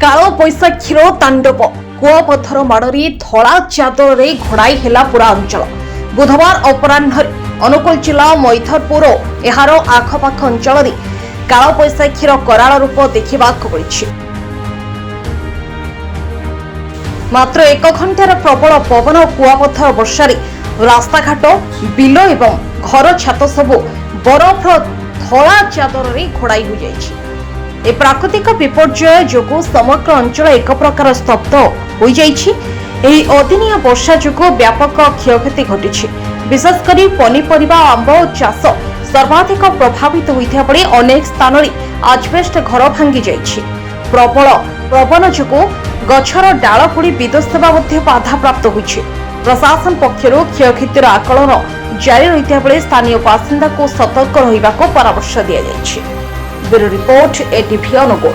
काल बैशाखीर तांडव कुआपथर माड़ी धला चादर घोड़ाई है पूरा अंचल। बुधवार अपराह अनुगुल जिला मैथरपुर और यार आखपाख अंचल काल बैशाखीर कराल रूप देखा मिली। मात्र एक घंटार प्रबल पवन और कुआपथर वर्षा रास्ताघाट बिल एवं घर छात सबू बरफ धला चादर घोड़ाई हो जाइए। ए प्राकृतिक विपर्यय जोगु समग्र अंचल एक प्रकार स्तब्ध हो जाइछि। एही अदिनिया वर्षा जोगु व्यापक क्षयक्षति घटिछि। विशेषकर पनीपरिबा आंब चाष सर्वाधिक प्रभावित होइथा बेले अनेक स्थान रे आजबेस्ट घर भांगी जाइछि। प्रबल पवन जोगु गछर डाल पड़ी विद्युत सेवा मध्ये बाधा प्राप्त होइछि। प्रशासन पक्षरु क्षयक्षतिर आकलन जारी रहिथा बेले स्थानीय बासिंदा को सतर्क रहिबाको परामर्श दिया जाइछि। Bureau report ATV Angul.